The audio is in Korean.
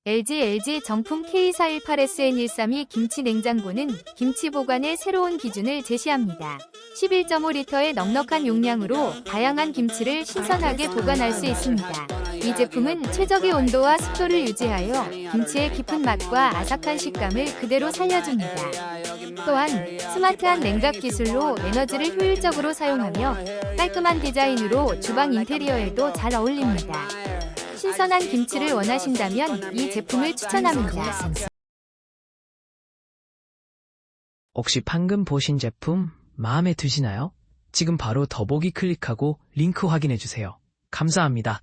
LG 정품 K418SN132 김치 냉장고는 김치 보관의 새로운 기준을 제시합니다. 11.5리터의 넉넉한 용량으로 다양한 김치를 신선하게 보관할 수 있습니다. 이 제품은 최적의 온도와 습도를 유지하여 김치의 깊은 맛과 아삭한 식감을 그대로 살려줍니다. 또한 스마트한 냉각 기술로 에너지를 효율적으로 사용하며 깔끔한 디자인으로 주방 인테리어에도 잘 어울립니다. 신선한 김치를 원하신다면 이 제품을 추천합니다. 혹시 방금 보신 제품 마음에 드시나요? 지금 바로 더보기 클릭하고 링크 확인해주세요. 감사합니다.